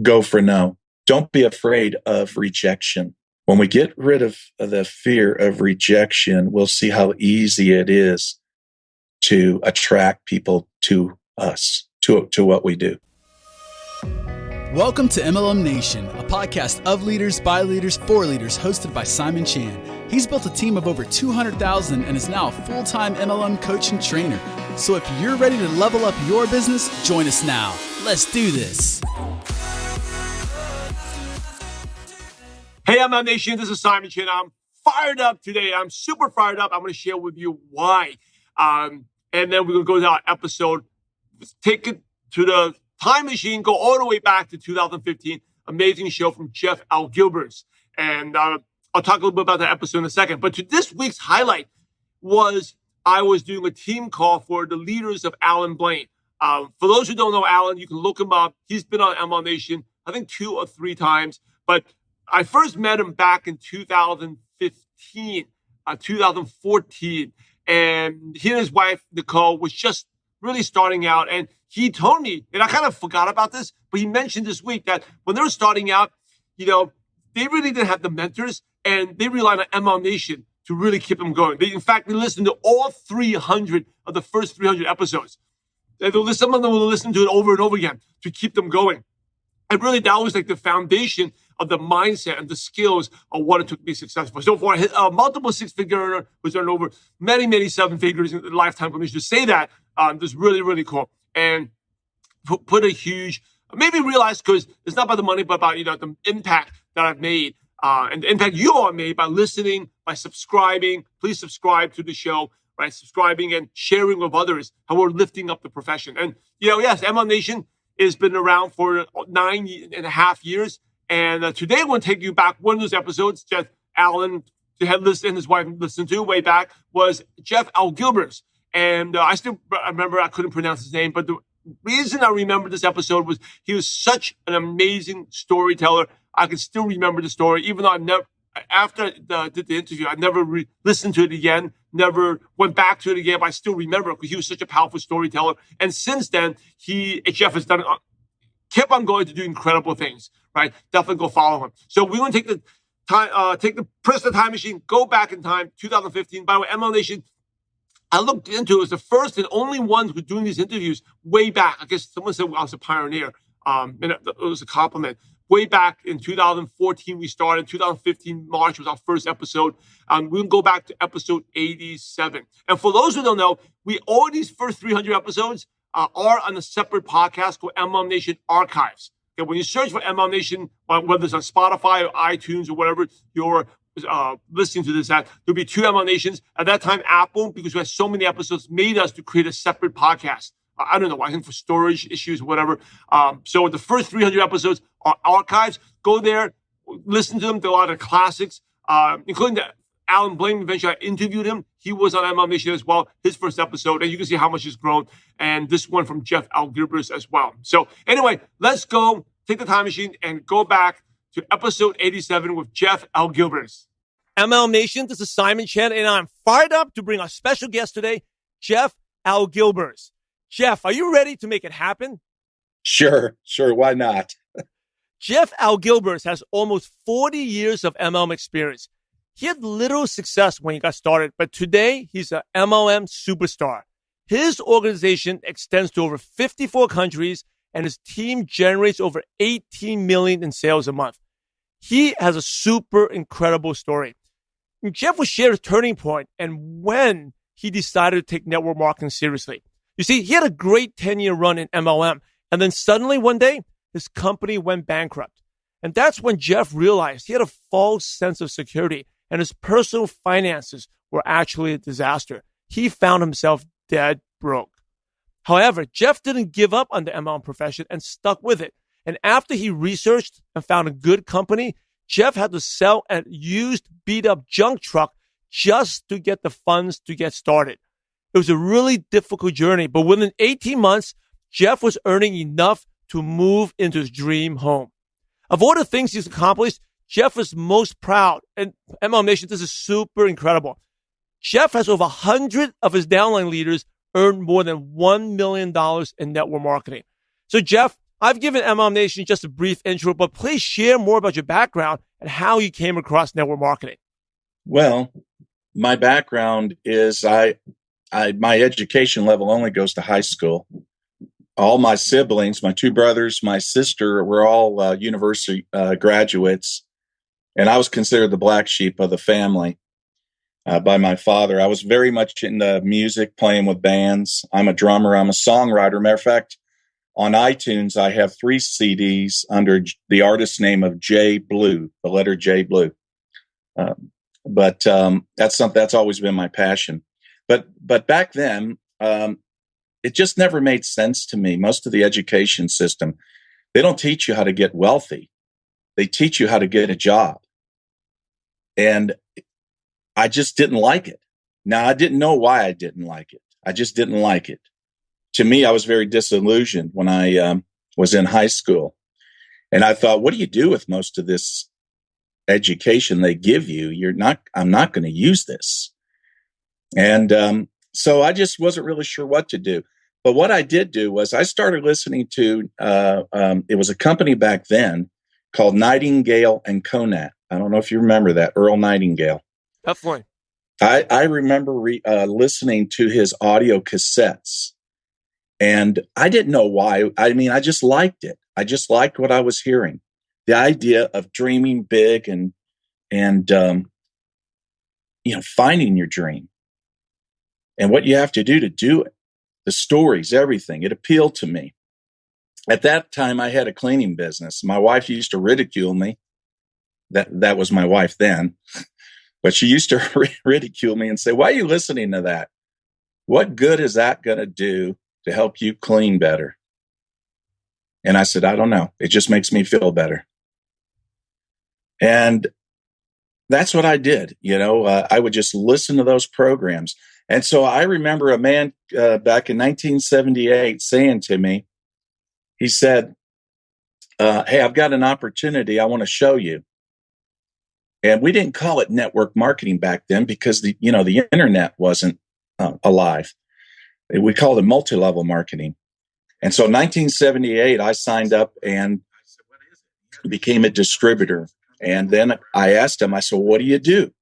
go for no. Don't be afraid of rejection. When we get rid of the fear of rejection, we'll see how easy it is to attract people to us, to what we do. Welcome to MLM Nation, a podcast of leaders, by leaders, for leaders, hosted by Simon Chan. He's built a team of over 200,000 and is now a full-time MLM coach and trainer. So if you're ready to level up your business, join us now. Let's do this. Hey, MLM Nation, this is Simon Chan. I'm fired up today. I'm super fired up. I'm going to share with you why. And then we're going to go to our episode, take it to the time machine, go all the way back to 2015. Amazing show from Jeff Altgilbers. And I'll talk a little bit about that episode in a second. But to this week's highlight was I was doing a team call for the leaders of Alan Blaine. For those who don't know Alan, you can look him up. He's been on MLM Nation, I think 2 or 3 times. But I first met him back in 2015, 2014. And he and his wife, Nicole, was just really starting out. And he told me, and I kind of forgot about this, but he mentioned this week that when they were starting out, they really didn't have the mentors, and they relied on MLM Nation to really keep them going. In fact, they listened to all 300 of the first 300 episodes. And some of them will listen to it over and over again to keep them going. And really, that was like the foundation of the mindset and the skills of what it took to be successful. So for a multiple 6-figure earner who's earned over many 7 figures in lifetime commission, to say that, is really, really cool. And put a huge, maybe realize, because it's not about the money, but about, the impact that I've made, and the impact you all made by listening, by subscribing. Please subscribe to the show, right? Subscribing and sharing with others how we're lifting up the profession. And, yes, MLM Nation has been around for 9.5 years. And today I'm going to take you back. One of those episodes that Alan had listened and his wife listened to way back was Jeff Altgilbers. And I still remember, I couldn't pronounce his name, but the reason I remember this episode was he was such an amazing storyteller. I can still remember the story, even though after I did the interview, I never listened to it again, never went back to it again, but I still remember it because he was such a powerful storyteller. And since then, Jeff has kept on going to do incredible things, right? Definitely go follow him. So we're going to take press the time machine, go back in time, 2015. By the way, MLM Nation, I looked into it. It was the first and only one who was doing these interviews way back. I guess someone said I was a pioneer. And it was a compliment. Way back in 2014, we started. 2015, March was our first episode. We'll go back to episode 87. And for those who don't know, all these first 300 episodes are on a separate podcast called MLM Nation Archives. Okay, when you search for MLM Nation, whether it's on Spotify or iTunes or whatever you're listening to this at, there'll be 2 MLM Nations. At that time, Apple, because we had so many episodes, made us to create a separate podcast. I don't know, I think for storage issues, whatever. So the first 300 episodes are archives. Go there, listen to them. There are a lot of classics, including Alan Blaine. Eventually, I interviewed him. He was on MLM Nation as well, his first episode. And you can see how much he's grown. And this one from Jeff Altgilbers as well. So anyway, let's go, take the time machine and go back to episode 87 with Jeff Altgilbers. MLM Nation, this is Simon Chan, and I'm fired up to bring our special guest today, Jeff Altgilbers. Jeff, are you ready to make it happen? Sure. Why not? Jeff Altgilbers has almost 40 years of MLM experience. He had little success when he got started, but today he's an MLM superstar. His organization extends to over 54 countries, and his team generates over $18 million in sales a month. He has a super incredible story. Jeff will share his turning point and when he decided to take network marketing seriously. You see, he had a great 10-year run in MLM, and then suddenly one day, his company went bankrupt. And that's when Jeff realized he had a false sense of security, and his personal finances were actually a disaster. He found himself dead broke. However, Jeff didn't give up on the MLM profession and stuck with it. And after he researched and found a good company, Jeff had to sell a used, beat-up junk truck just to get the funds to get started. It was a really difficult journey, but within 18 months, Jeff was earning enough to move into his dream home. Of all the things he's accomplished, Jeff is most proud. And MLM Nation, this is super incredible. Jeff has over 100 of his downline leaders earn more than $1 million in network marketing. So Jeff, I've given MLM Nation just a brief intro, but please share more about your background and how you came across network marketing. Well, my background is my education level only goes to high school. All my siblings, my two brothers, my sister, were all university graduates, and I was considered the black sheep of the family by my father. I was very much into music, playing with bands. I'm a drummer. I'm a songwriter. Matter of fact, on iTunes, I have 3 CDs under the artist name of J Blue, the letter J Blue. But that's always been my passion. But back then, it just never made sense to me. Most of the education system, they don't teach you how to get wealthy. They teach you how to get a job. And I just didn't like it. Now, I didn't know why I didn't like it. I just didn't like it. To me, I was very disillusioned when I was in high school. And I thought, what do you do with most of this education they give you? I'm not going to use this. And so I just wasn't really sure what to do. But what I did do was I started listening to, it was a company back then called Nightingale and Conant. I don't know if you remember that, Earl Nightingale. Definitely. I remember listening to his audio cassettes. And I didn't know why. I mean, I just liked it. I just liked what I was hearing. The idea of dreaming big and finding your dream and what you have to do it. The stories, everything. It appealed to me. At that time, I had a cleaning business. My wife used to ridicule me. That was my wife then. But she used to ridicule me and say, why are you listening to that? What good is that going to do to help you clean better? And I said, I don't know. It just makes me feel better. And that's what I did. I would just listen to those programs. And so I remember a man back in 1978 saying to me, he said, hey, I've got an opportunity I want to show you. And we didn't call it network marketing back then because the internet wasn't alive. We called it multi-level marketing. And so in 1978, I signed up and became a distributor. And then I asked him, I said, what do you do?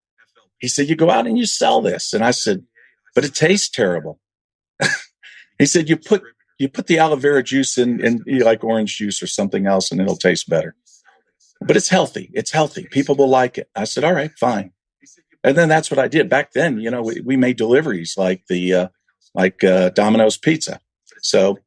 He said, you go out and you sell this. And I said, but it tastes terrible. He said, you put the aloe vera juice in like orange juice or something else and it'll taste better. But it's healthy. It's healthy. People will like it. I said, all right, fine. And then that's what I did. Back then, we made deliveries like Domino's Pizza. So,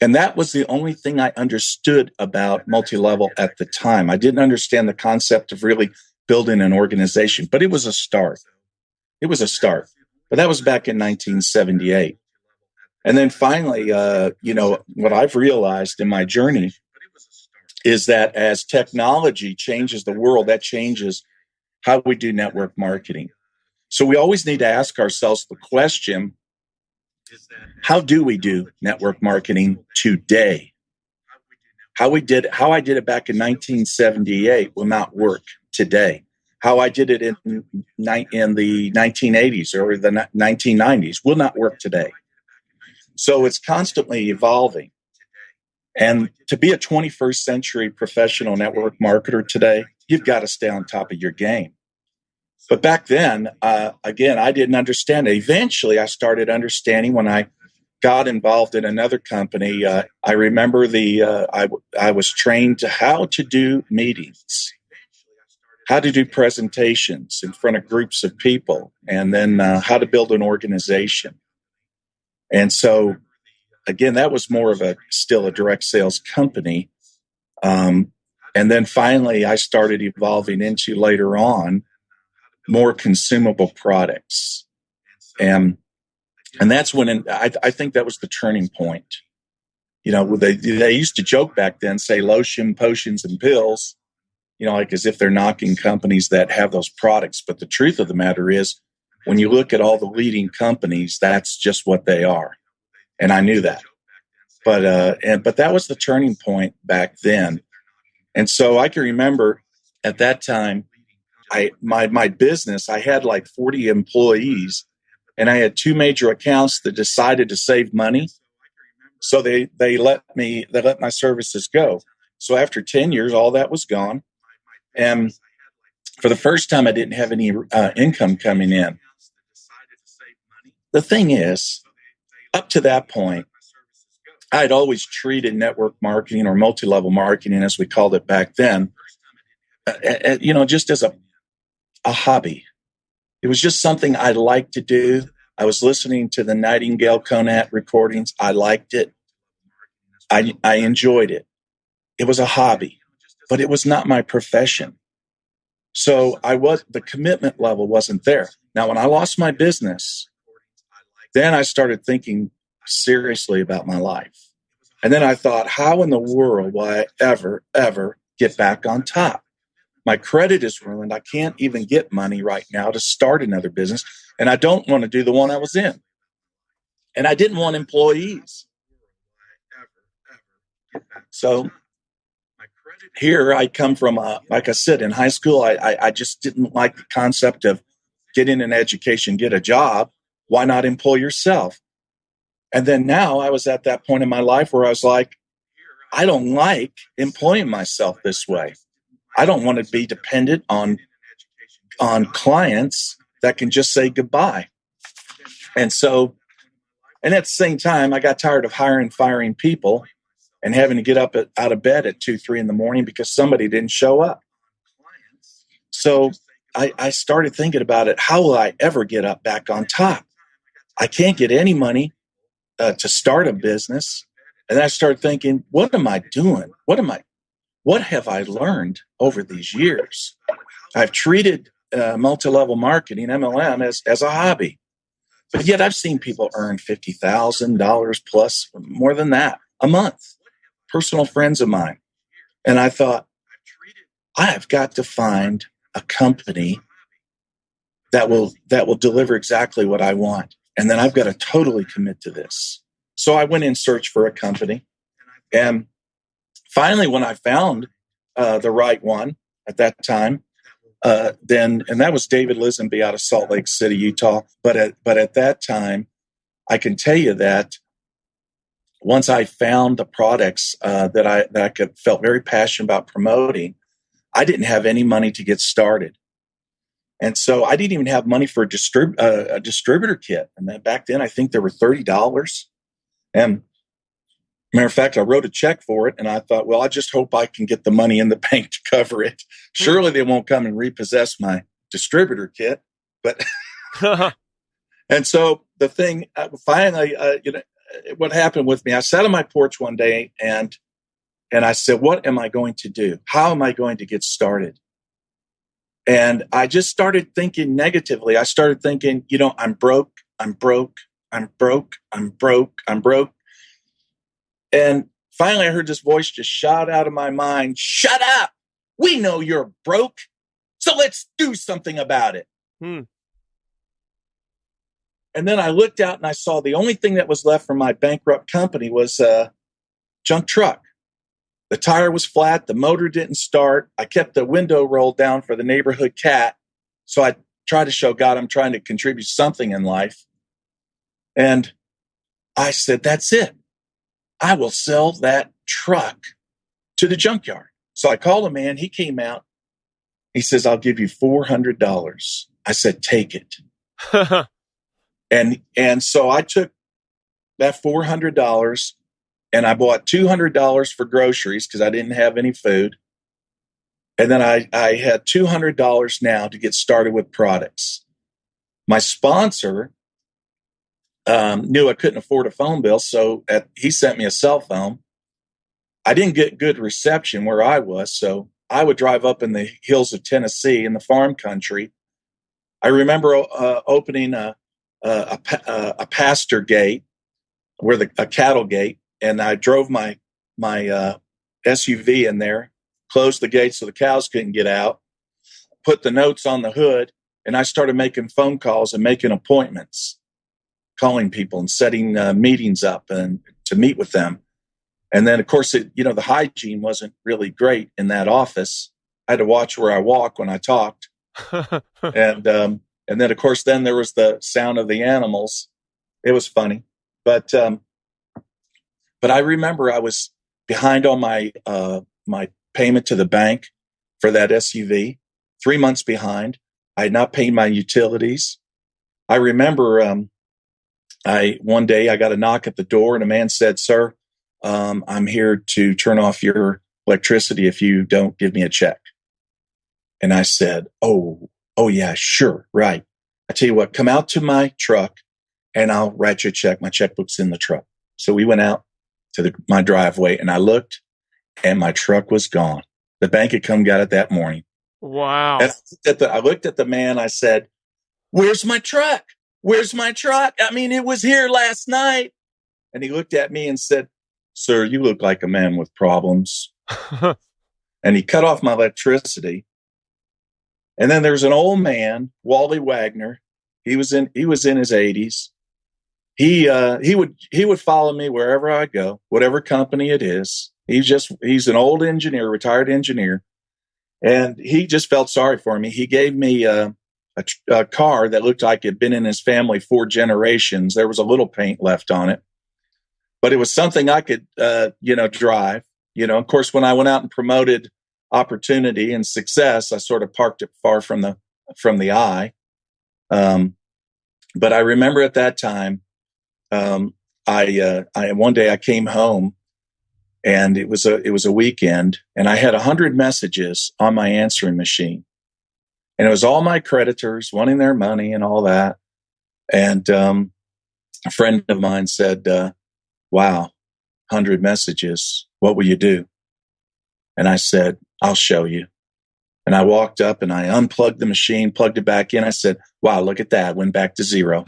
and that was the only thing I understood about multi-level at the time. I didn't understand the concept of really building an organization, but it was a start. It was a start. But that was back in 1978. And then finally, what I've realized in my journey is that as technology changes the world, that changes how we do network marketing. So we always need to ask ourselves the question, how do we do network marketing today? How I did it back in 1978 will not work today. How I did it in the 1980s or the 1990s will not work today. So it's constantly evolving. And to be a 21st century professional network marketer today, you've got to stay on top of your game. But back then, again, I didn't understand it. Eventually, I started understanding when I got involved in another company. I remember I was trained to how to do meetings, how to do presentations in front of groups of people, and then how to build an organization. And so, again, that was more of still a direct sales company. And then finally, I started evolving into later on more consumable products. And that's when I think that was the turning point. They used to joke back then, say lotion, potions, and pills, like as if they're knocking companies that have those products. But the truth of the matter is, when you look at all the leading companies, that's just what they are. And I knew that. But that was the turning point back then. And so I can remember at that time, my business, I had like 40 employees, and I had two major accounts that decided to save money. So they let my services go. So after 10 years, all that was gone. And for the first time, I didn't have any income coming in. The thing is, up to that point, I'd always treated network marketing or multi-level marketing, as we called it back then, just as a hobby. It was just something I liked to do. I was listening to the Nightingale Conant recordings. I liked it. I enjoyed it. It was a hobby, but it was not my profession. So the commitment level wasn't there. Now, when I lost my business, then I started thinking seriously about my life. And then I thought, how in the world will I ever get back on top? My credit is ruined. I can't even get money right now to start another business. And I don't want to do the one I was in. And I didn't want employees. So here I come from, like I said, in high school, I just didn't like the concept of getting an education, get a job. Why not employ yourself? And then now I was at that point in my life where I was like, I don't like employing myself this way. I don't want to be dependent on clients that can just say goodbye. And so, and at the same time, I got tired of firing people and having to get up out of bed at 2, 3 in the morning because somebody didn't show up. So I started thinking about it. How will I ever get up back on top? I can't get any money to start a business. And then I started thinking, what am I doing? What have I learned over these years? I've treated multi-level marketing, MLM, as a hobby. But yet I've seen people earn $50,000 plus, more than that, a month. Personal friends of mine. And I thought, I have got to find a company that will deliver exactly what I want. And then I've got to totally commit to this. So I went in search for a company. And finally, when I found the right one at that time, and that was David Lisenby out of Salt Lake City, Utah. But at that time, I can tell you that once I found the products that I felt very passionate about promoting, I didn't have any money to get started. And so I didn't even have money for a distributor kit. And then back then, I think there were $30. And matter of fact, I wrote a check for it. And I thought, well, I just hope I can get the money in the bank to cover it. Surely they won't come and repossess my distributor kit. But and so the thing, finally, what happened with me, I sat on my porch one day and I said, what am I going to do? How am I going to get started? And I just started thinking negatively. I started thinking, I'm broke. And finally I heard this voice just shout out of my mind, shut up. We know you're broke. So let's do something about it. And then I looked out and I saw the only thing that was left from my bankrupt company was a junk truck. The tire was flat. The motor didn't start. I kept the window rolled down for the neighborhood cat. So I tried to show God I'm trying to contribute something in life. And I said, that's it. I will sell that truck to the junkyard. So I called a man. He came out. He says, I'll give you $400. I said, take it. And so I took that $400 and I bought $200 for groceries because I didn't have any food. And then I had $200 now to get started with products. My sponsor knew I couldn't afford a phone bill, so he sent me a cell phone. I didn't get good reception where I was, so I would drive up in the hills of Tennessee in the farm country. I remember opening a pasture gate, a cattle gate, and I drove my SUV in there, closed the gate so the cows couldn't get out, put the notes on the hood, and I started making phone calls and making appointments, calling people and setting meetings up and to meet with them. And then, of course, the hygiene wasn't really great in that office. I had to watch where I walk when I talked. And then, of course, then there was the sound of the animals. It was funny. But But I remember I was behind on my payment to the bank for that SUV, 3 months behind. I had not paid my utilities. I remember one day I got a knock at the door, and a man said, "Sir, I'm here to turn off your electricity if you don't give me a check." And I said, oh yeah, sure, right. I tell you what, come out to my truck and I'll write you a check. My checkbook's in the truck. So we went out to my driveway, and I looked, and my truck was gone. The bank had come got it that morning. Wow. And I looked at the man. I said, "Where's my truck? Where's my truck? I mean, it was here last night." And he looked at me and said, "Sir, you look like a man with problems." And he cut off my electricity. And then there's an old man, Wally Wagner. He was in his 80s. He would follow me wherever I go, whatever company it is. He's an old engineer, retired engineer. And he just felt sorry for me. He gave me a car that looked like it had been in his family 4 generations. There was a little paint left on it, but it was something I could, drive. Of course, when I went out and promoted opportunity and success, I sort of parked it far from the eye. But I remember at that time, one day I came home, and it was a weekend, and I had 100 messages on my answering machine, and it was all my creditors wanting their money and all that. And a friend of mine said, "Wow, 100 messages. What will you do?" And I said, "I'll show you." And I walked up and I unplugged the machine, plugged it back in. I said, "Wow, look at that. Went back to zero."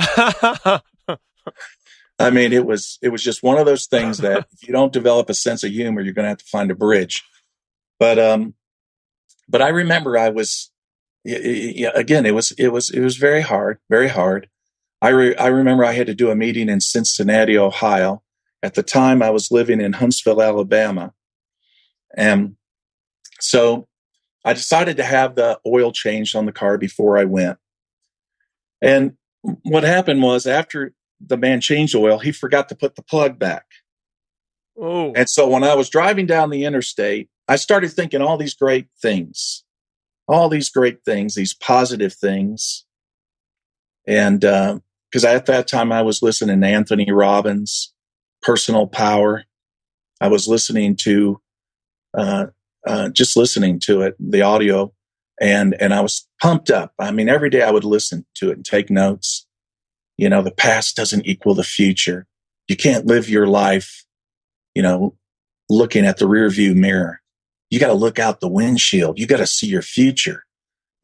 I mean, it was just one of those things that if you don't develop a sense of humor, you're going to have to find a bridge. But I remember I was, again, it was very hard, very hard. I remember I had to do a meeting in Cincinnati, Ohio. At the time, I was living in Huntsville, Alabama. And so I decided to have the oil changed on the car before I went. And what happened was, after the man changed oil, he forgot to put the plug back. Oh. And so when I was driving down the interstate, I started thinking all these great things, these positive things. And because at that time I was listening to Anthony Robbins, Personal Power. I was listening to just listening to it, the audio, and I was pumped up. I mean, every day I would listen to it and take notes. The past doesn't equal the future. You can't live your life, looking at the rearview mirror. You got to look out the windshield. You got to see your future.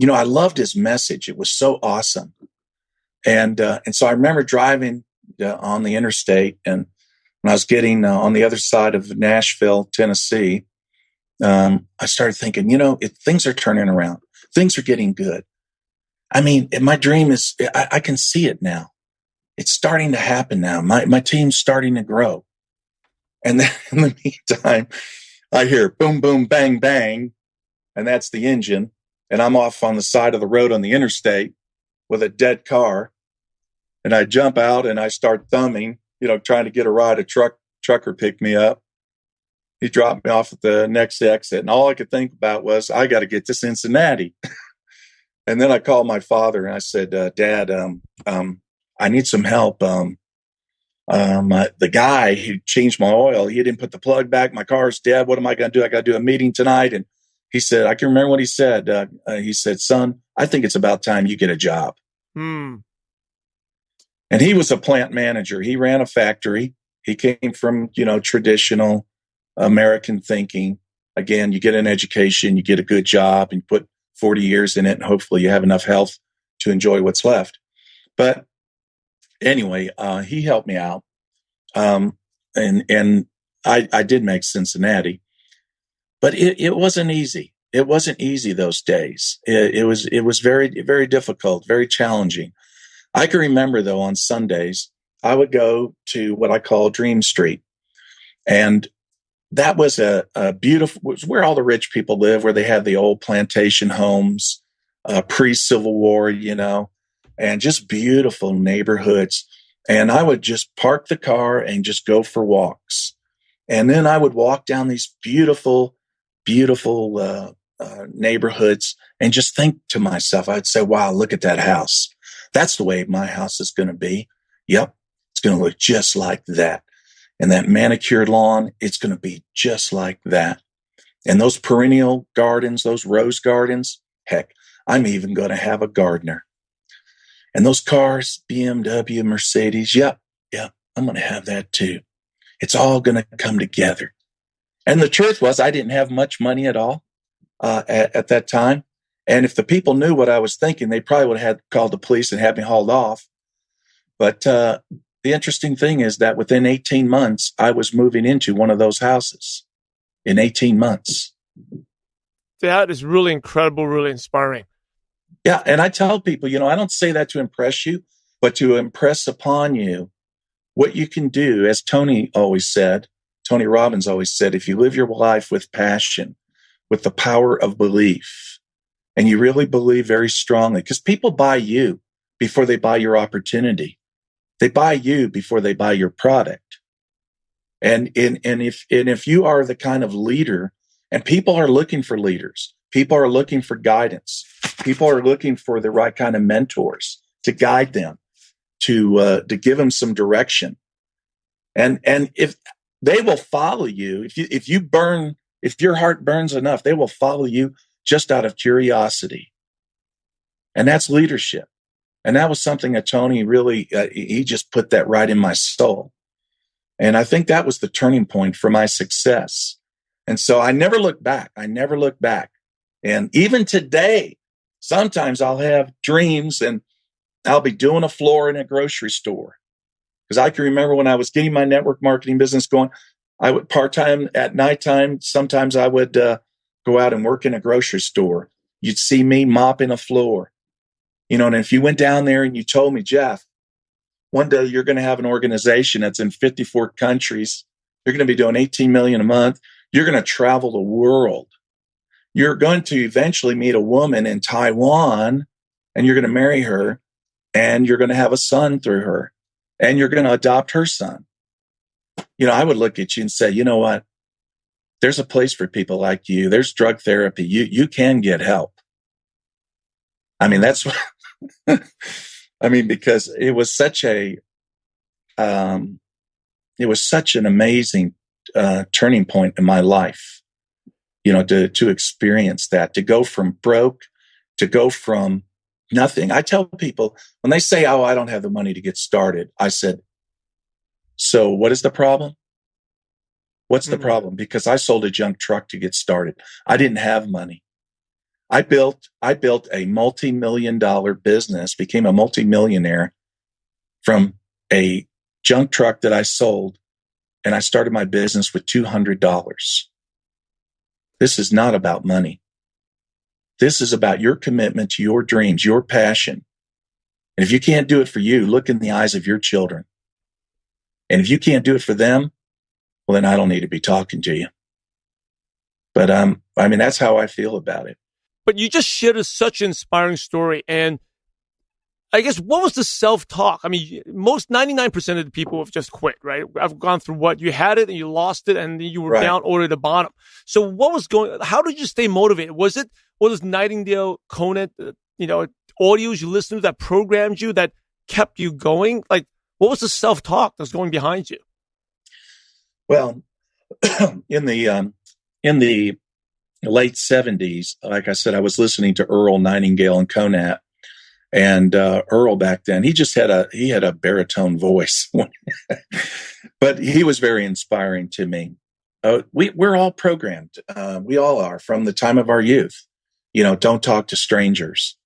I loved his message. It was so awesome. And so I remember driving on the interstate, and when I was getting on the other side of Nashville, Tennessee, I started thinking, things are turning around. Things are getting good. I mean, my dream is, I can see it now. It's starting to happen now. My team's starting to grow. And then in the meantime, I hear boom, boom, bang, bang. And that's the engine. And I'm off on the side of the road on the interstate with a dead car. And I jump out and I start thumbing, trying to get a ride. A trucker picked me up. He dropped me off at the next exit. And all I could think about was, I got to get to Cincinnati. And then I called my father and I said, "Dad, I need some help. The guy who changed my oil, he didn't put the plug back. My car's dead. What am I going to do? I got to do a meeting tonight." And he said, I can remember what he said. He said, "Son, I think it's about time you get a job." And he was a plant manager. He ran a factory. He came from, traditional American thinking. Again, you get an education, you get a good job, and you put 40 years in it, and hopefully you have enough health to enjoy what's left. But anyway, he helped me out. And I did make Cincinnati, but it wasn't easy. It wasn't easy those days. It was very, very difficult, very challenging. I can remember, though, on Sundays, I would go to what I call Dream Street. And that was a beautiful, was where all the rich people live, where they had the old plantation homes, pre-Civil War, and just beautiful neighborhoods. And I would just park the car and just go for walks. And then I would walk down these beautiful, beautiful neighborhoods and just think to myself, I'd say, wow, look at that house. That's the way my house is going to be. Yep. It's going to look just like that. And that manicured lawn, it's going to be just like that. And those perennial gardens, those rose gardens, heck, I'm even going to have a gardener. And those cars, BMW, Mercedes, yep, I'm going to have that too. It's all going to come together. And the truth was, I didn't have much money at all at that time. And if the people knew what I was thinking, they probably would have had called the police and had me hauled off. But the interesting thing is that within 18 months, I was moving into one of those houses in 18 months. That is really incredible, really inspiring. Yeah. And I tell people, I don't say that to impress you, but to impress upon you what you can do. As Tony Robbins always said, if you live your life with passion, with the power of belief, and you really believe very strongly, because people buy you before they buy your opportunity. They buy you before they buy your product. And if you are the kind of leader, and people are looking for leaders, people are looking for guidance, people are looking for the right kind of mentors to guide them, to give them some direction. And if they will follow you, if your heart burns enough, they will follow you just out of curiosity. And that's leadership. And that was something that Tony really, he just put that right in my soul. And I think that was the turning point for my success. And so I never look back. And even today, sometimes I'll have dreams and I'll be doing a floor in a grocery store. Because I can remember when I was getting my network marketing business going, I would part-time at nighttime. Sometimes I would go out and work in a grocery store. You'd see me mopping a floor. And if you went down there and you told me, Jeff, one day you're going to have an organization that's in 54 countries. You're going to be doing 18 million a month. You're going to travel the world. You're going to eventually meet a woman in Taiwan and you're going to marry her and you're going to have a son through her and you're going to adopt her son. I would look at you and say, you know what? There's a place for people like you. There's drug therapy. You can get help. I mean, that's what, because it was such an amazing turning point in my life, to experience that, to go from broke, to go from nothing. I tell people when they say, oh, I don't have the money to get started. I said, so what is the problem? What's the problem? Because I sold a junk truck to get started. I didn't have money. I built a multi-million-dollar business, became a multi-millionaire from a junk truck that I sold, and I started my business with $200. This is not about money. This is about your commitment to your dreams, your passion. And if you can't do it for you, look in the eyes of your children. And if you can't do it for them, well, then I don't need to be talking to you. But that's how I feel about it. But you just shared such an inspiring story. And I guess, what was the self-talk? I mean, most 99% of the people have just quit, right? I've gone through what you had it and you lost it and you were down or at the bottom. So how did you stay motivated? Was it Nightingale, Conant, audios you listened to that programmed you, that kept you going? Like, what was the self-talk that's going behind you? Well, in the late 70s, like I said, I was listening to Earl, Nightingale, and Conant. And Earl back then, he had a baritone voice, but he was very inspiring to me. We're all programmed. We all are from the time of our youth. Don't talk to strangers.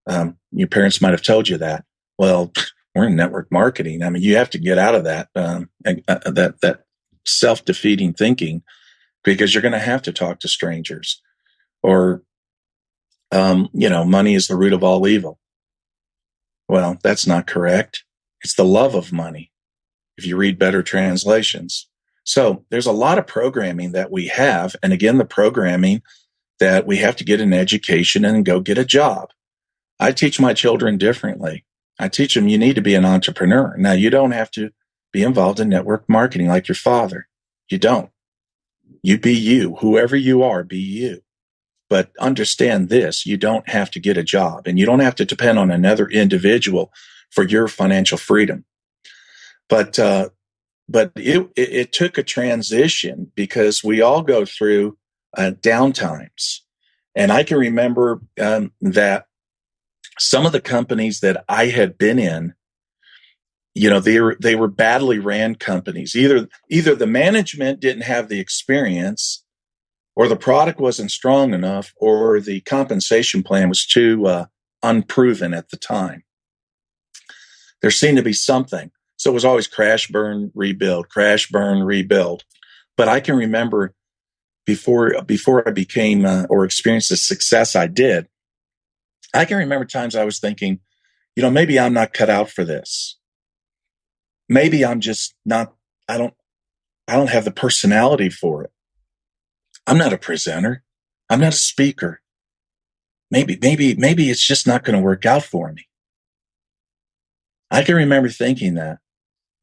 Your parents might have told you that. Well, we're in network marketing. I mean, you have to get out of that that self-defeating thinking, because you're going to have to talk to strangers, or money is the root of all evil. Well, that's not correct. It's the love of money, if you read better translations. So there's a lot of programming that we have. And again, the programming that we have to get an education and go get a job. I teach my children differently. I teach them, you need to be an entrepreneur. Now, you don't have to be involved in network marketing like your father. You don't. You be you. Whoever you are, be you. But understand this, you don't have to get a job, and you don't have to depend on another individual for your financial freedom. But it took a transition because we all go through downtimes. And I can remember that some of the companies that I had been in, they were badly ran companies. Either the management didn't have the experience, or the product wasn't strong enough, or the compensation plan was too unproven at the time. There seemed to be something. So it was always crash, burn, rebuild, crash, burn, rebuild. But I can remember before I became or experienced the success I did, I can remember times I was thinking, maybe I'm not cut out for this. Maybe I'm just not, I don't have the personality for it. I'm not a presenter. I'm not a speaker. Maybe it's just not going to work out for me. I can remember thinking that.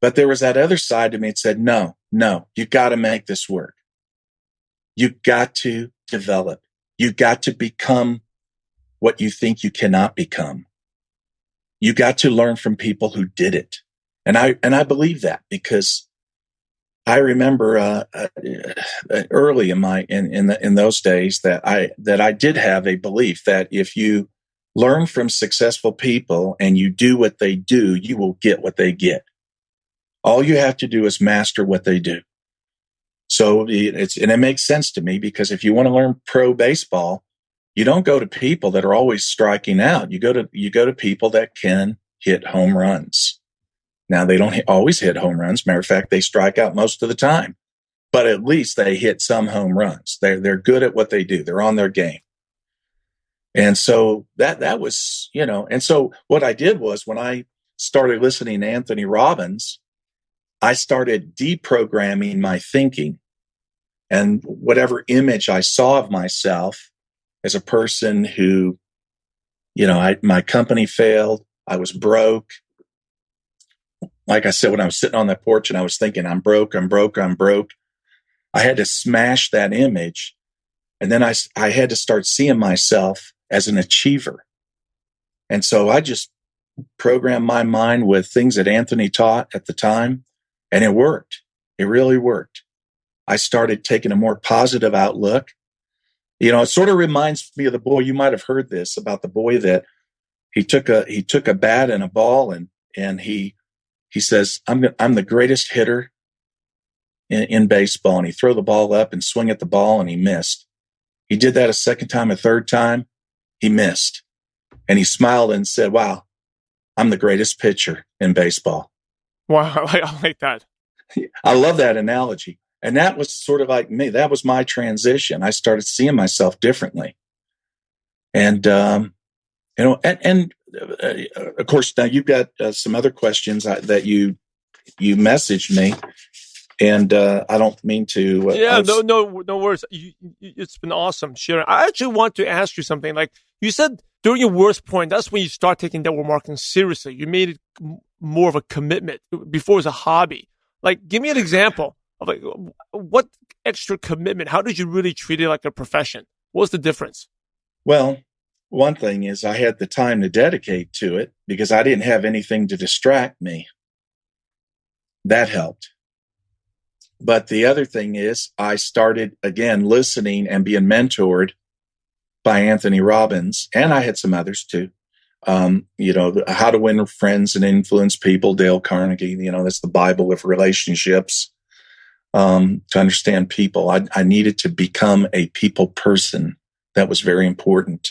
But there was that other side to me that said, no, you got to make this work. You got to develop. You got to become what you think you cannot become. You got to learn from people who did it. And I believe that, because I remember early in those days that I did have a belief that if you learn from successful people and you do what they do, you will get what they get. All you have to do is master what they do. So it makes sense to me, because if you want to learn pro baseball, you don't go to people that are always striking out. You go to people that can hit home runs. Now, they don't always hit home runs. Matter of fact, they strike out most of the time, but at least they hit some home runs. They're good at what they do. They're on their game. And so that was, and so what I did was, when I started listening to Anthony Robbins, I started deprogramming my thinking, and whatever image I saw of myself as a person who, my company failed, I was broke. Like I said, when I was sitting on that porch and I was thinking, I'm broke, I had to smash that image. And then I had to start seeing myself as an achiever. And so I just programmed my mind with things that Anthony taught at the time, and it worked. It really worked. I started taking a more positive outlook. It sort of reminds me of the boy. You might have heard this about the boy that he took a bat and a ball, and he says, I'm the greatest hitter in baseball. And he throw the ball up and swing at the ball, and he missed. He did that a second time, a third time. He missed. And he smiled and said, wow, I'm the greatest pitcher in baseball. Wow, I like that. I love that analogy. And that was sort of like me. That was my transition. I started seeing myself differently. And, of course, now you've got some other questions that you messaged me, and I don't mean to. No worries. It's been awesome sharing. I actually want to ask you something. Like you said, during your worst point, that's when you start taking network marketing seriously. You made it more of a commitment. Before it was a hobby. Like, give me an example of like what extra commitment. How did you really treat it like a profession? What's the difference? Well, one thing is I had the time to dedicate to it because I didn't have anything to distract me. That helped. But the other thing is I started, again, listening and being mentored by Anthony Robbins, and I had some others too. How to Win Friends and Influence People, Dale Carnegie, that's the Bible of relationships. To understand people, I needed to become a people person. That was very important.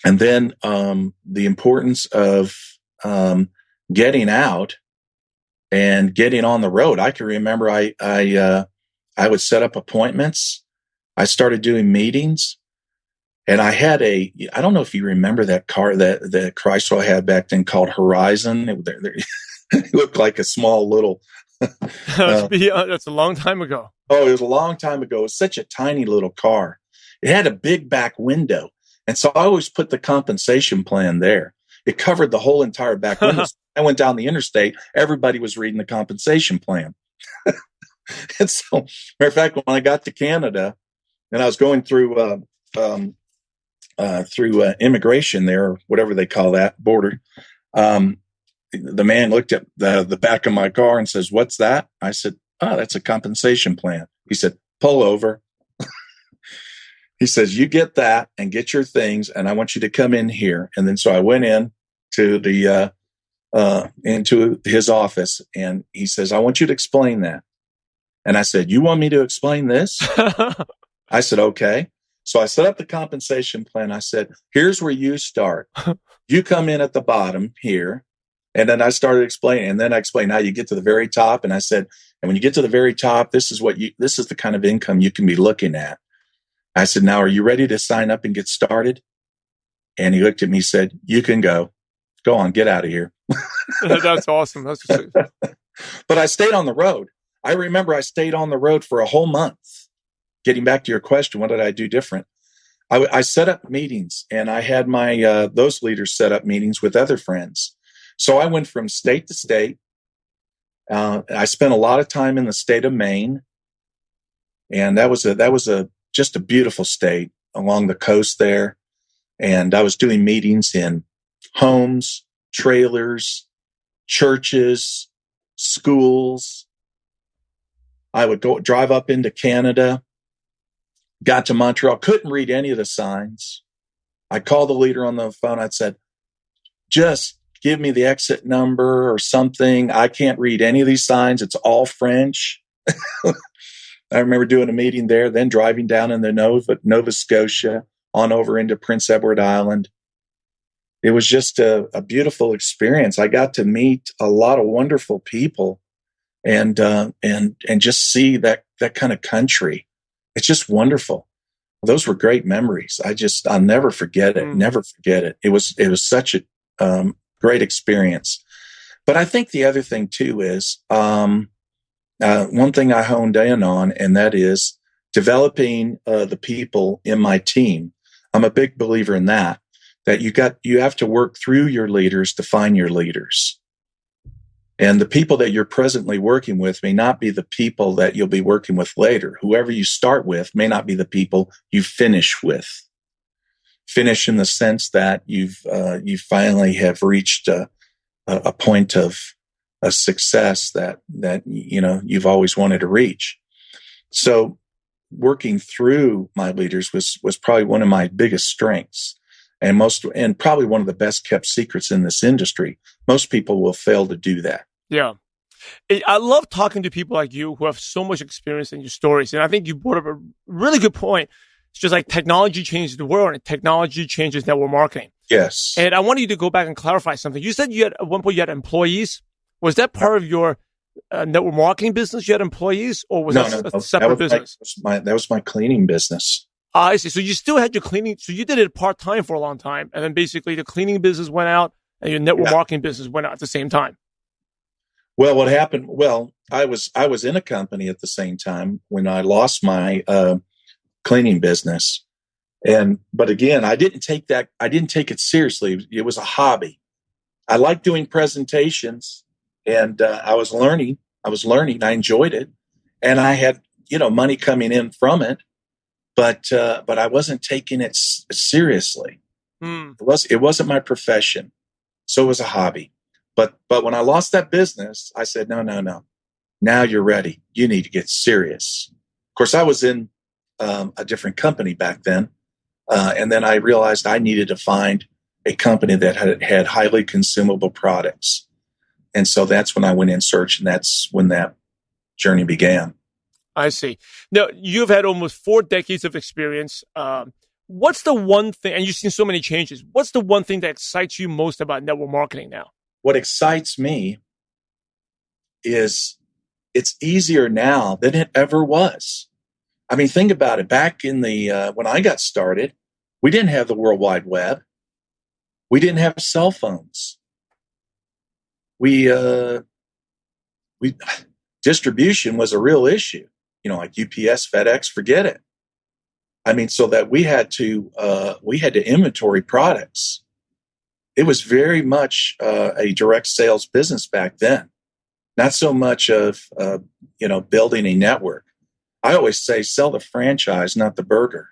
And then the importance of getting out and getting on the road. I can remember I would set up appointments. I started doing meetings, and I had I don't know if you remember that car that Chrysler had back then called Horizon. It looked like a small little. That's a long time ago. Oh, it was a long time ago. It was such a tiny little car. It had a big back window. And so I always put the compensation plan there. It covered the whole entire back window. I went down the interstate. Everybody was reading the compensation plan. And so, matter of fact, when I got to Canada and I was going through immigration there, or whatever they call that, border, the man looked at the back of my car and says, "What's that?" I said, "Oh, that's a compensation plan." He said, "Pull over." He says, "You get that and get your things, and I want you to come in here." And then so I went in to the into his office, and he says, "I want you to explain that." And I said, "You want me to explain this?" I said, "Okay." So I set up the compensation plan. I said, "Here's where you start. You come in at the bottom here." And then I started explaining, and then I explained how you get to the very top. And I said, "And when you get to the very top, this is the kind of income you can be looking at." I said, "Now, are you ready to sign up and get started?" And he looked at me and said, "You can go. Go on, get out of here." That's awesome. But I stayed on the road. I remember I stayed on the road for a whole month. Getting back to your question, what did I do different? I set up meetings, and I had my those leaders set up meetings with other friends. So I went from state to state. I spent a lot of time in the state of Maine, and that was just a beautiful state along the coast there. And I was doing meetings in homes, trailers, churches, schools. I would drive up into Canada, got to Montreal, couldn't read any of the signs. I called the leader on the phone. I said, "Just give me the exit number or something. I can't read any of these signs. It's all French." I remember doing a meeting there, then driving down in the Nova Scotia on over into Prince Edward Island. It was just a beautiful experience. I got to meet a lot of wonderful people and just see that kind of country. It's just wonderful. Those were great memories. I'll never forget it. Never forget it. It was such a great experience. But I think the other thing too is one thing I honed in on, and that is developing the people in my team. I'm a big believer in that you have to work through your leaders to find your leaders. And the people that you're presently working with may not be the people that you'll be working with later. Whoever you start with may not be the people you finish with. Finish in the sense that you finally have reached a point of a success that you've always wanted to reach. So working through my leaders was probably one of my biggest strengths, and probably one of the best kept secrets in this industry. Most people will fail to do that. Yeah. I love talking to people like you who have so much experience in your stories. And I think you brought up a really good point. It's just like technology changes the world, and technology changes network marketing. Yes. And I wanted you to go back and clarify something. You said at one point you had employees. Was that part of your network marketing business? You had employees, or was that a separate business? That was my cleaning business. I see. So you still had your cleaning. So you did it part-time for a long time. And then basically the cleaning business went out and your network marketing business went out at the same time. Well, what happened? Well, I was in a company at the same time when I lost my cleaning business. But again, I didn't take it seriously. It was a hobby. I liked doing presentations, and I was learning. I enjoyed it, and I had money coming in from it. But I wasn't taking it seriously. It wasn't my profession, so it was a hobby. But when I lost that business, I said, no. Now you're ready. You need to get serious. Of course, I was in a different company back then, and then I realized I needed to find a company that had highly consumable products, and so that's when I went in search, and that's when that journey began. I see. Now, you've had almost 4 decades of experience. What's the one thing, and you've seen so many changes, what's the one thing that excites you most about network marketing now? What excites me is it's easier now than it ever was. I mean, think about it. Back in when I got started, we didn't have the World Wide Web. We didn't have cell phones. Distribution was a real issue. Like UPS, FedEx, forget it. I mean, so that we had to inventory products. It was very much a direct sales business back then. not so much of, building a network. I always say sell the franchise, not the burger.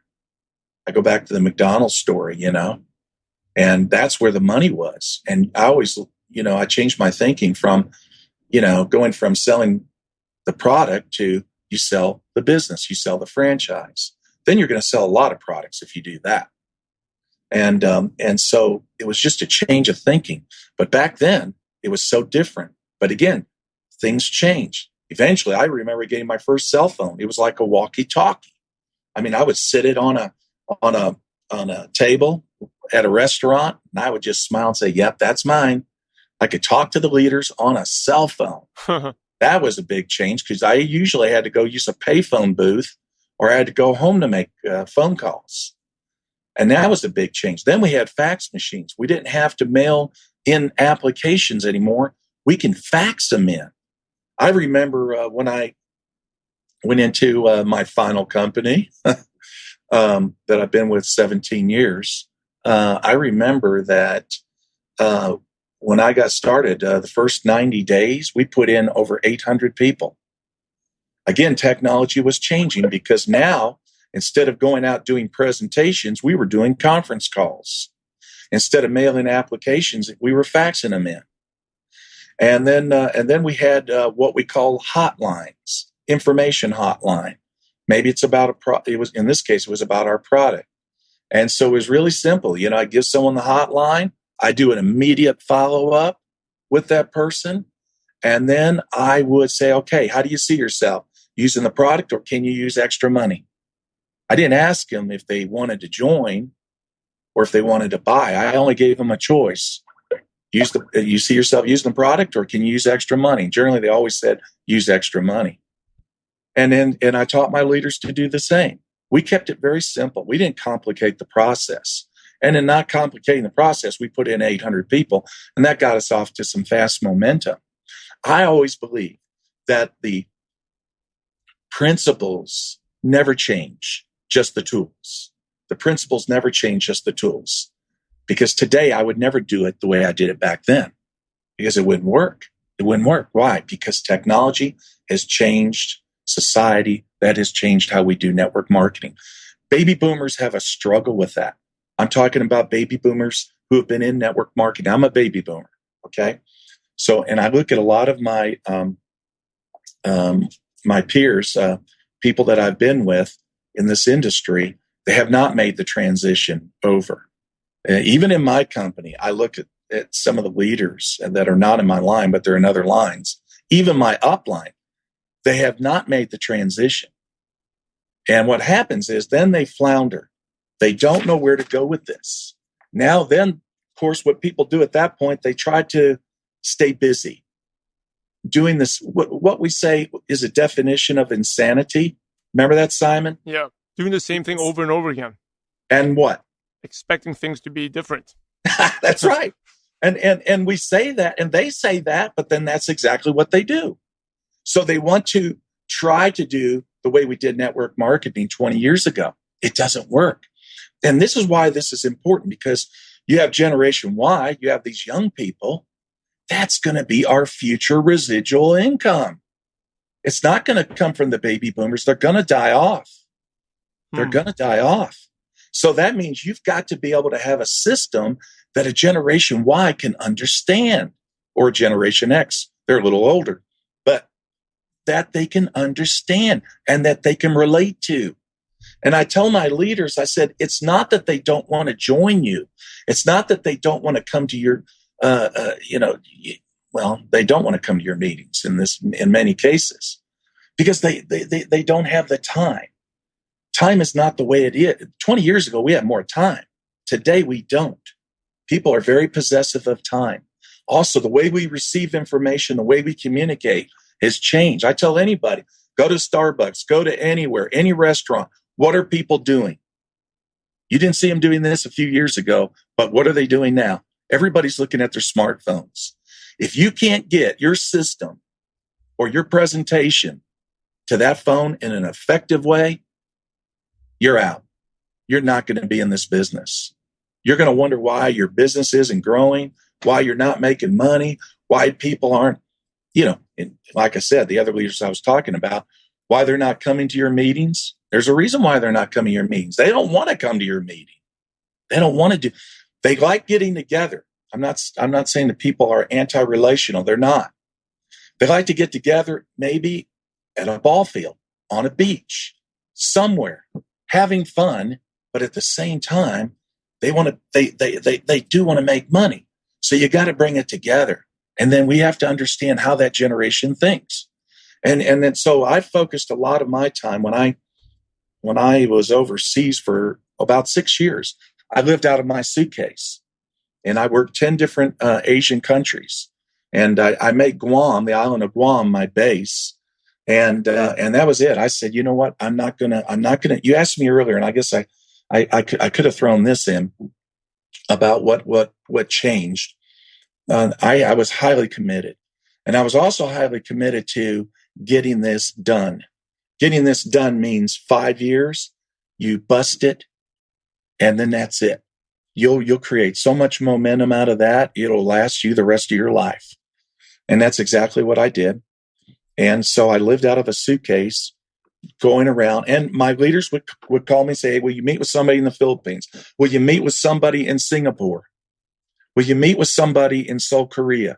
I go back to the McDonald's story, and that's where the money was. And I always, I changed my thinking from, going from selling the product to you sell the business, you sell the franchise. Then you're going to sell a lot of products if you do that. And so it was just a change of thinking. But back then it was so different. But again, things changed. Eventually, I remember getting my first cell phone. It was like a walkie-talkie. I mean, I would sit it on a table at a restaurant, and I would just smile and say, "Yep, that's mine." I could talk to the leaders on a cell phone. That was a big change because I usually had to go use a payphone booth, or I had to go home to make phone calls. And that was a big change. Then we had fax machines. We didn't have to mail in applications anymore. We can fax them in. I remember when I went into my final company that I've been with 17 years, I remember that when I got started, the first 90 days, we put in over 800 people. Again, technology was changing because now, instead of going out doing presentations, we were doing conference calls. Instead of mailing applications, we were faxing them in. And then we had what we call hotlines, information hotline. Maybe it's about in this case, it was about our product. And so it was really simple. I give someone the hotline. I do an immediate follow-up with that person. And then I would say, okay, how do you see yourself using the product, or can you use extra money? I didn't ask them if they wanted to join or if they wanted to buy. I only gave them a choice. You see yourself using the product, or can you use extra money? Generally, they always said, use extra money. And I taught my leaders to do the same. We kept it very simple. We didn't complicate the process. And in not complicating the process, we put in 800 people, and that got us off to some fast momentum. I always believe that the principles never change, just the tools. The principles never change, just the tools. Because today I would never do it the way I did it back then, because it wouldn't work. It wouldn't work. Why? Because technology has changed society. That has changed how we do network marketing. Baby boomers have a struggle with that. I'm talking about baby boomers who have been in network marketing. I'm a baby boomer. Okay. So, and I look at a lot of my, my peers, people that I've been with in this industry, they have not made the transition over. Even in my company, I look at some of the leaders that are not in my line, but they're in other lines. Even my upline, they have not made the transition. And what happens is then they flounder. They don't know where to go with this. Now, then, of course, what people do at that point, they try to stay busy. Doing this, what we say is a definition of insanity. Remember that, Simon? Yeah. Doing the same thing over and over again. And what? Expecting things to be different. That's right. And we say that, and they say that, but then that's exactly what they do. So they want to try to do the way we did network marketing 20 years ago. It doesn't work. And this is why this is important, because you have Generation Y, you have these young people. That's going to be our future residual income. It's not going to come from the baby boomers. They're going to die off. They're going to die off. So that means you've got to be able to have a system that a Generation Y can understand, or a Generation X. They're a little older, but that they can understand and that they can relate to. And I tell my leaders, I said, it's not that they don't want to join you. It's not that they don't want to come to your, they don't want to come to your meetings in many cases, because they don't have the time. Time is not the way it is. 20 years ago, we had more time. Today, we don't. People are very possessive of time. Also, the way we receive information, the way we communicate has changed. I tell anybody, go to Starbucks, go to anywhere, any restaurant. What are people doing? You didn't see them doing this a few years ago, but what are they doing now? Everybody's looking at their smartphones. If you can't get your system or your presentation to that phone in an effective way, you're out. You're not going to be in this business. You're going to wonder why your business isn't growing, why you're not making money, why people aren't like I said, the other leaders I was talking about, why they're not coming to your meetings. There's a reason why they're not coming to your meetings. They don't want to come to your meeting. They don't want to do. They like getting together. I'm not saying that people are anti-relational. They're not. They like to get together, maybe at a ball field, on a beach, somewhere, having fun, but at the same time, they do want to make money. So you got to bring it together. And then we have to understand how that generation thinks. And then so I focused a lot of my time when I was overseas for about 6 years. I lived out of my suitcase, and I worked 10 different Asian countries. And I made Guam, the island of Guam, my base. And that was it. I said, you know what? I'm not gonna. You asked me earlier, and I guess I could have thrown this in about what changed. I was highly committed, and I was also highly committed to getting this done. Getting this done means 5 years. You bust it, and then that's it. You'll create so much momentum out of that. It'll last you the rest of your life. And that's exactly what I did. And so I lived out of a suitcase going around, and my leaders would call me and say, hey, will you meet with somebody in the Philippines? Will you meet with somebody in Singapore? Will you meet with somebody in Seoul, Korea?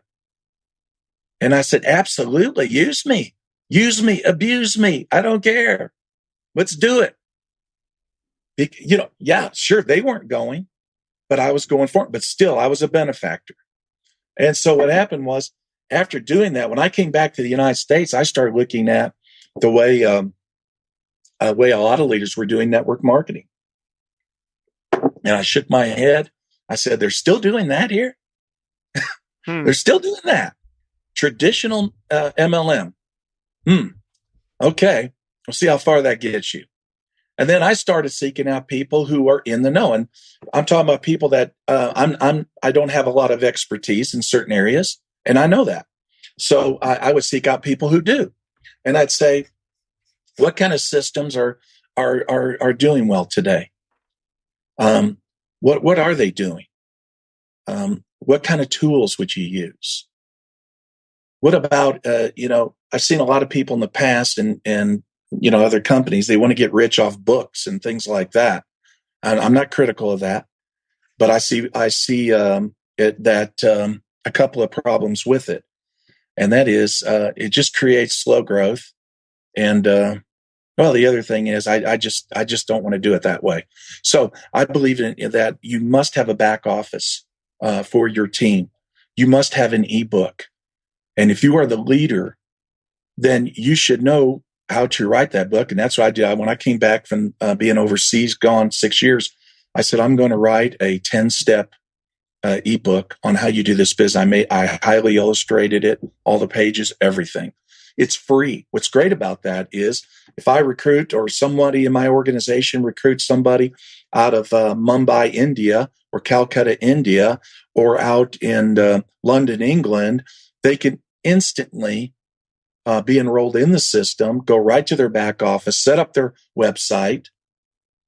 And I said, absolutely. Use me, abuse me. I don't care. Let's do it. Yeah, sure. They weren't going, but I was going for it. But still, I was a benefactor. And so what happened was, after doing that, when I came back to the United States, I started looking at the way a lot of leaders were doing network marketing. And I shook my head. I said, they're still doing that here? They're still doing that. Traditional MLM. Okay. We'll see how far that gets you. And then I started seeking out people who are in the know. And I'm talking about people that I don't have a lot of expertise in certain areas. And I know that. So I would seek out people who do. And I'd say, what kind of systems are doing well today? What are they doing? What kind of tools would you use? What about, I've seen a lot of people in the past and other companies, they want to get rich off books and things like that. And I'm not critical of that, but I see a couple of problems with it. And that is, it just creates slow growth. And, the other thing is I just don't want to do it that way. So I believe in that you must have a back office, for your team. You must have an ebook. And if you are the leader, then you should know how to write that book. And that's what I did. When I came back from being overseas, gone 6 years, I said, I'm going to write a 10-step ebook on how you do this business. I highly illustrated it, all the pages, everything. It's free. What's great about that is if I recruit or somebody in my organization recruits somebody out of Mumbai, India, or Calcutta, India, or out in London, England, they can instantly be enrolled in the system, go right to their back office, set up their website.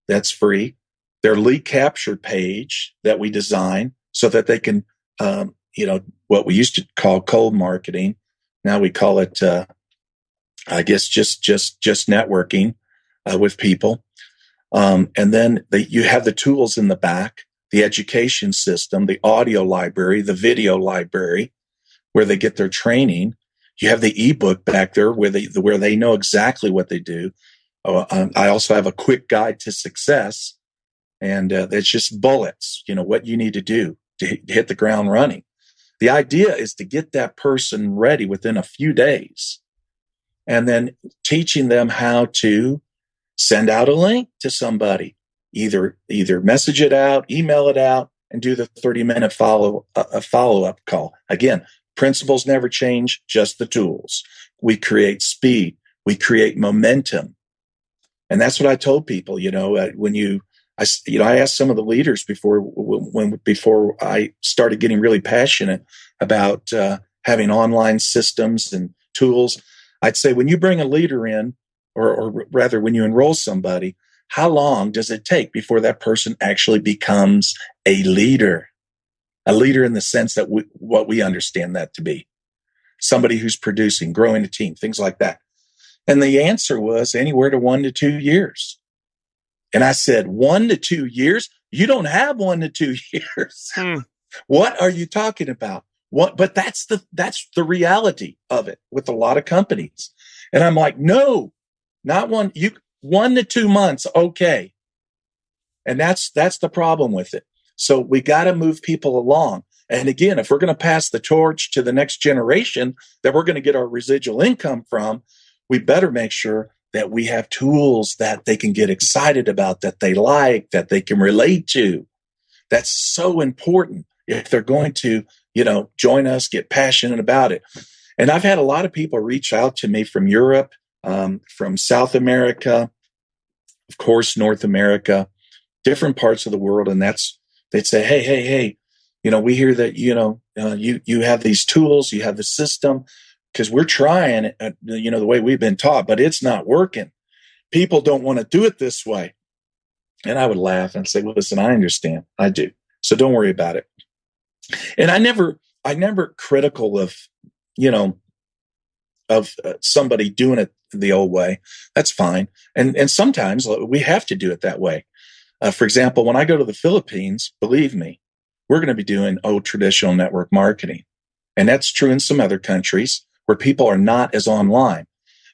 That's free. Their lead capture page that we design so that they can, what we used to call cold marketing. Now we call it, I guess, just networking with people. And then you have the tools in the back, the education system, the audio library, the video library, where they get their training. You have the ebook back there where they know exactly what they do. I also have a quick guide to success, and it's just bullets. What you need to do to hit the ground running. The idea is to get that person ready within a few days, and then teaching them how to send out a link to somebody, either message it out, email it out, and do the 30-minute follow-up call. Again, principles never change, just the tools. We create speed. We create momentum. And that's what I told people, I asked some of the leaders before I started getting really passionate about having online systems and tools. I'd say, when you bring a leader in, or rather when you enroll somebody, how long does it take before that person actually becomes a leader? A leader in the sense that what we understand that to be. somebody who's producing, growing a team, things like that. And the answer was anywhere to 1 to 2 years. And I said, 1 to 2 years? You don't have 1 to 2 years. What are you talking about? But that's the reality of it with a lot of companies. And I'm like, no, not 1 to 2 months. Okay. And that's the problem with it. So we got to move people along. And again, if we're going to pass the torch to the next generation that we're going to get our residual income from, we better make sure that we have tools that they can get excited about, that they like, that they can relate to. That's so important if they're going to, join us, get passionate about it. And I've had a lot of people reach out to me from Europe, from South America, of course, North America, different parts of the world. And they'd say, hey, we hear that, you have these tools, you have the system, because we're trying, the way we've been taught, but it's not working. People don't want to do it this way. And I would laugh and say, well, listen, I understand. I do. So don't worry about it. And I never critical of, somebody doing it the old way. That's fine. And sometimes we have to do it that way. For example, when I go to the Philippines, believe me, we're going to be doing old traditional network marketing. And that's true in some other countries where people are not as online.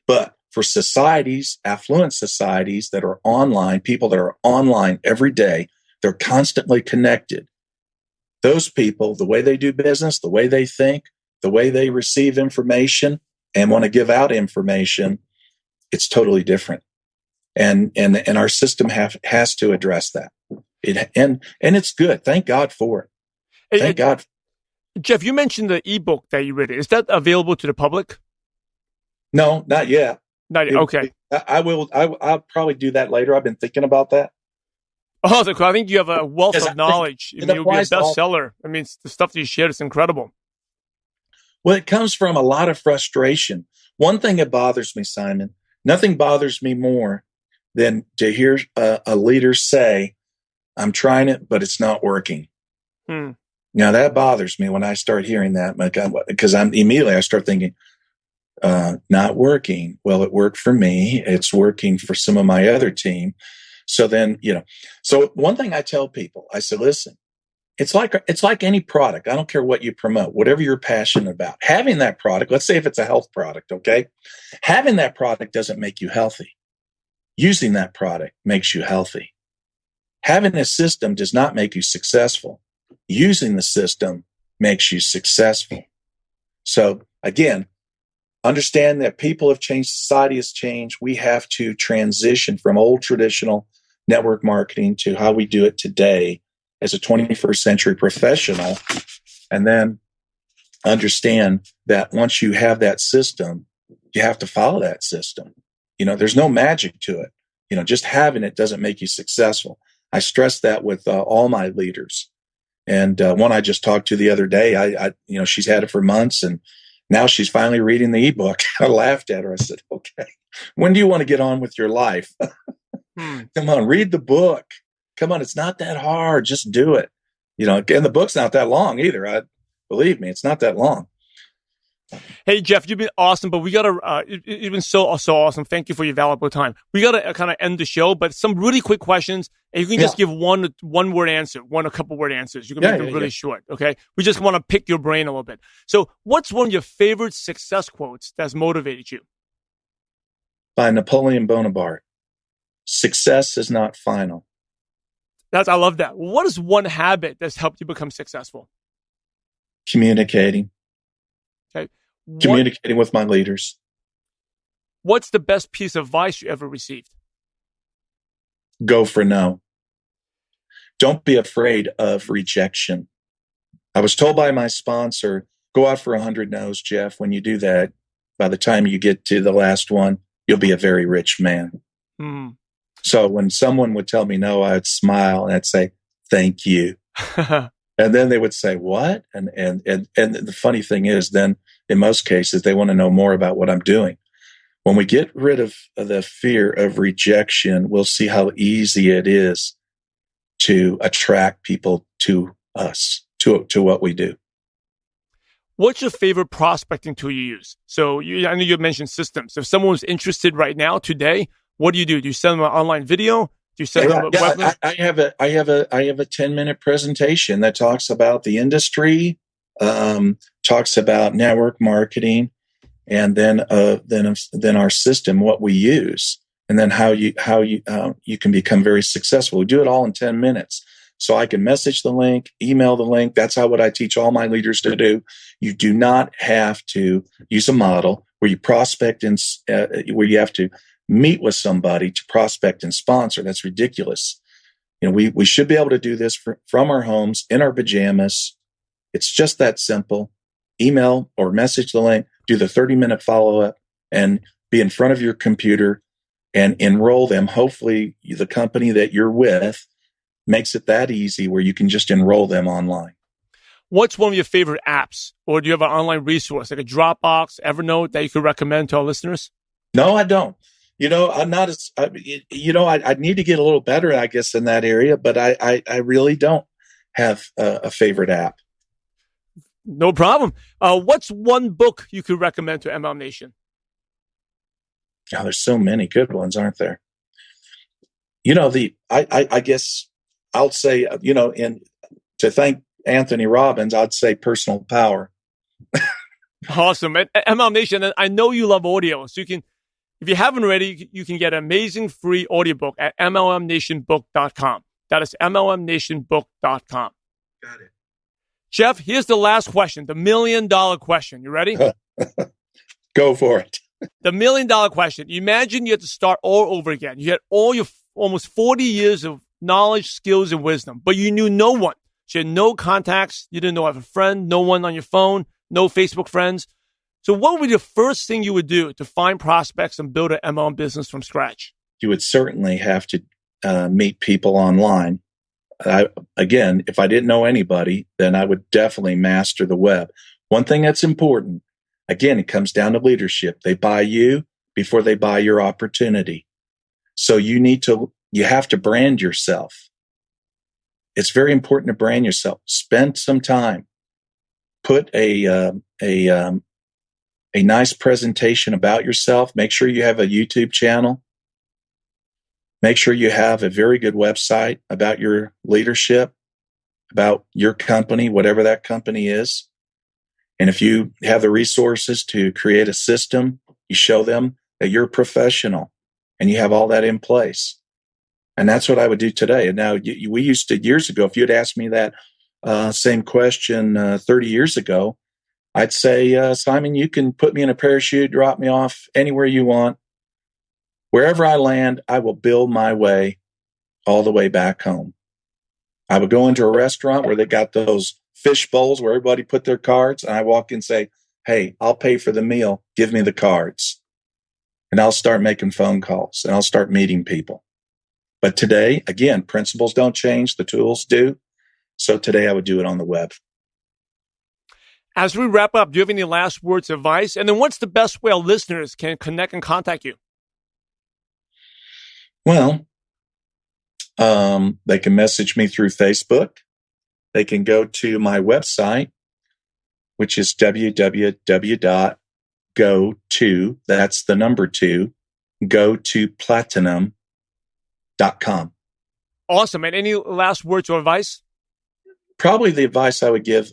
But for societies, affluent societies that are online, people that are online every day, they're constantly connected. Those people, the way they do business, the way they think, the way they receive information and want to give out information, it's totally different. And our system has to address that. And it's good. Thank God for it. Thank God. Jeff, you mentioned the ebook that you read. Is that available to the public? No, not yet. Not yet. Okay. I'll probably do that later. I've been thinking about that. Oh, I think you have a wealth of knowledge. You'll be a bestseller. I mean, the stuff that you shared is incredible. Well, it comes from a lot of frustration. One thing that bothers me, Simon, nothing bothers me more than to hear a leader say, I'm trying it, but it's not working. Now, that bothers me when I start hearing that, because I start thinking, not working. Well, it worked for me. It's working for some of my other team. So then, so one thing I tell people, I said, listen, it's like any product. I don't care what you promote, whatever you're passionate about. Having that product, let's say if it's a health product, okay? Having that product doesn't make you healthy. Using that product makes you healthy. Having a system does not make you successful. Using the system makes you successful. So again, understand that people have changed, society has changed. We have to transition from old traditional network marketing to how we do it today as a 21st century professional. And then understand that once you have that system, you have to follow that system. There's no magic to it. Just having it doesn't make you successful. I stress that with all my leaders. And one I just talked to the other day, I she's had it for months, and now she's finally reading the ebook. I laughed at her. I said, okay, when do you want to get on with your life? Come on, read the book. Come on, it's not that hard. Just do it. And the book's not that long either. Believe me, it's not that long. Hey, Jeff, you've been awesome, but we got to, you've been so awesome. Thank you for your valuable time. We got to kind of end the show, but some really quick questions, and you can just give one word answer, a couple word answers. You can make them really short, okay? We just want to pick your brain a little bit. So what's one of your favorite success quotes that's motivated you? By Napoleon Bonaparte. Success is not final. I love that. What is one habit that's helped you become successful? Communicating. Okay. Communicating with my leaders. What's the best piece of advice you ever received? Go for no. Don't be afraid of rejection. I was told by my sponsor, go out for 100 no's, Jeff. When you do that, by the time you get to the last one, you'll be a very rich man. So when someone would tell me no, I'd smile and I'd say, thank you. And then they would say, what? And the funny thing is, then in most cases, they want to know more about what I'm doing. When we get rid of the fear of rejection, we'll see how easy it is to attract people to us, to what we do. What's your favorite prospecting tool you use? So I know you mentioned systems. If someone was interested right now, today, what do you do? Do you send them an online video? Do you send them a webinar? I have a 10-minute presentation that talks about the industry, talks about network marketing, and then our system, what we use, and then how you can become very successful. We do it all in 10 minutes. So I can message the link, email the link. That's what I teach all my leaders to do. You do not have to use a model where you prospect and where you have to meet with somebody to prospect and sponsor. That's ridiculous. We should be able to do this from our homes in our pajamas. It's just that simple. Email or message the link, do the 30-minute follow-up, and be in front of your computer and enroll them. Hopefully the company that you're with makes it that easy where you can just enroll them online. What's one of your favorite apps? Or do you have an online resource like a Dropbox, Evernote that you could recommend to our listeners? No, I don't. I'm not as, I need to get a little better, I guess, in that area, but I really don't have a favorite app. No problem. What's one book you could recommend to MLM Nation? Oh, there's so many good ones, aren't there? I guess I'll say, and to thank Anthony Robbins, I'd say Personal Power. Awesome. At MLM Nation, I know you love audio, so you can, if you haven't already, you can get an amazing free audiobook at MLMNationBook.com. That is MLMNationBook.com. Got it. Jeff, here's the last question, the $1 million question. You ready? Go for it. The $1 million question. Imagine you had to start all over again. You had all your almost 40 years of knowledge, skills, and wisdom, but you knew no one. So you had no contacts. You didn't know have a friend, no one on your phone, no Facebook friends. So what would be the first thing you would do to find prospects and build an MLM business from scratch? You would certainly have to meet people online. Again, if I didn't know anybody, then I would definitely master the web. One thing that's important, again, it comes down to leadership. They buy you before they buy your opportunity. So you have to brand yourself. It's very important to brand yourself. Spend some time. Put a nice presentation about yourself. Make sure you have a YouTube channel. Make sure you have a very good website about your leadership, about your company, whatever that company is. And if you have the resources to create a system, you show them that you're a professional and you have all that in place. And that's what I would do today. And now we used to, years ago, if you'd asked me that same question 30 years ago, I'd say, Simon, you can put me in a parachute, drop me off anywhere you want. Wherever I land, I will build my way all the way back home. I would go into a restaurant where they got those fish bowls where everybody put their cards, and I walk in and say, hey, I'll pay for the meal. Give me the cards. And I'll start making phone calls, and I'll start meeting people. But today, again, principles don't change. The tools do. So today I would do it on the web. As we wrap up, do you have any last words of advice? And then what's the best way our listeners can connect and contact you? Well, they can message me through Facebook. They can go to my website, which is www.go2, that's the number 2, go2platinum.com. Awesome. And any last words or advice? Probably the advice I would give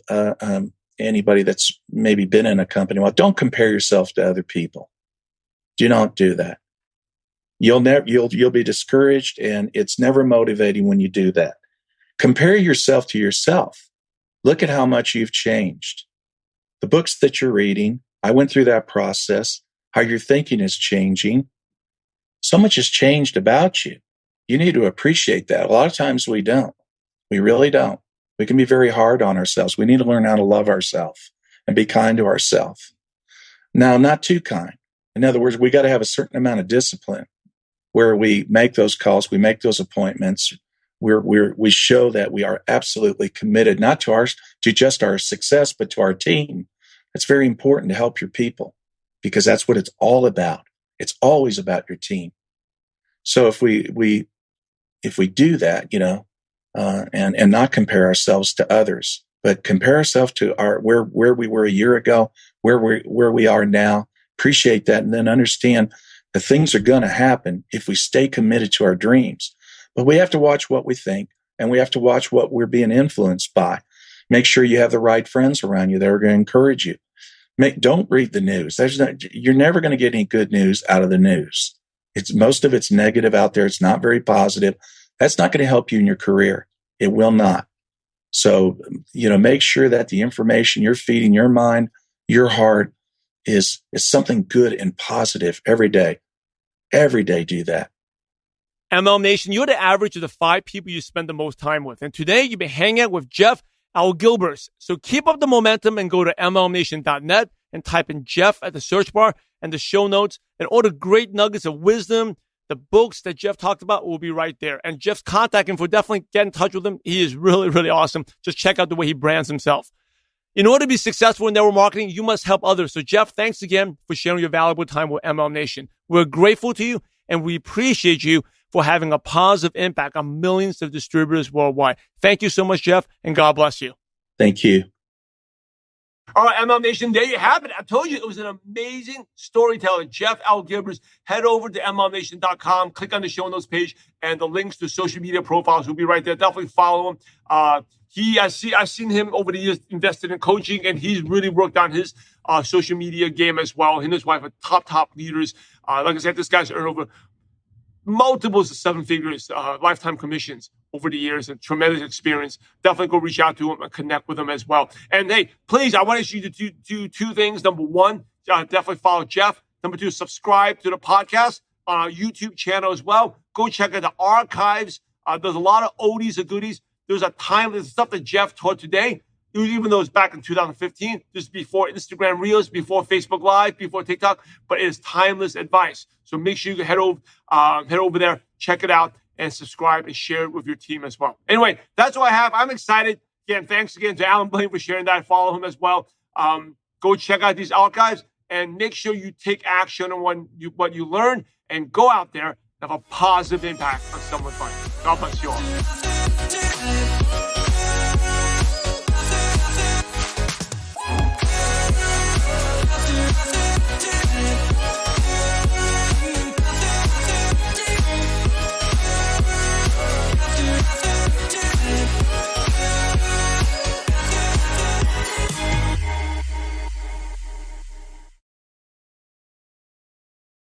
anybody that's maybe been in a company, well, don't compare yourself to other people. Do not do that. You'll be discouraged, and it's never motivating when you do that. Compare yourself to yourself. Look at how much you've changed. The books that you're reading, I went through that process. How your thinking is changing. So much has changed about you. You need to appreciate that. A lot of times we don't. We really don't. We can be very hard on ourselves. We need to learn how to love ourselves and be kind to ourselves. Now, not too kind. In other words, we got to have a certain amount of discipline where we make those calls, we make those appointments. We show that we are absolutely committed, not to just our success, but to our team. It's very important to help your people because that's what it's all about. It's always about your team. So if we do that, and not compare ourselves to others, but compare ourselves to where we were a year ago, where we are now. Appreciate that, and then understand that things are going to happen if we stay committed to our dreams. But we have to watch what we think, and we have to watch what we're being influenced by. Make sure you have the right friends around you that are going to encourage you. Don't read the news. You're never going to get any good news out of the news. Most of it's negative out there. It's not very positive. That's not going to help you in your career. It will not. So, make sure that the information you're feeding your mind, your heart is something good and positive every day. Every day do that. MLM Nation, you're the average of the 5 people you spend the most time with. And today you've been hanging out with Jeff Altgilbers. So keep up the momentum and go to MLMNation.net and type in Jeff at the search bar, and the show notes and all the great nuggets of wisdom, the books that Jeff talked about will be right there. And Jeff's contact info, definitely get in touch with him. He is really, really awesome. Just check out the way he brands himself. In order to be successful in network marketing, you must help others. So Jeff, thanks again for sharing your valuable time with MLM Nation. We're grateful to you, and we appreciate you for having a positive impact on millions of distributors worldwide. Thank you so much, Jeff, and God bless you. Thank you. All right, MLM Nation, there you have it. I told you it was an amazing storyteller, Jeff Altgilbers. Head over to MLMNation.com, click on the show notes page, and the links to social media profiles will be right there. Definitely follow him. I've seen him over the years invested in coaching, and he's really worked on his social media game as well. He and his wife are top leaders. Like I said, this guy's earned over multiples of 7 figures, lifetime commissions over the years, and tremendous experience. Definitely go reach out to him and connect with him as well. And hey, please, I want you to do 2 things. Number 1, definitely follow Jeff. Number 2, subscribe to the podcast on our YouTube channel as well. Go check out the archives. There's a lot of oldies and goodies. There's a timeless stuff that Jeff taught today, even though it's back in 2015, just before Instagram Reels, before Facebook Live, before TikTok, but it is timeless advice. So make sure you head over there, check it out, and subscribe and share it with your team as well. Anyway, that's all I have. I'm excited. Again, thanks again to Alan Blaine for sharing that. Follow him as well. Go check out these archives and make sure you take action on what you learn, and go out there and have a positive impact on someone's life. God bless you all.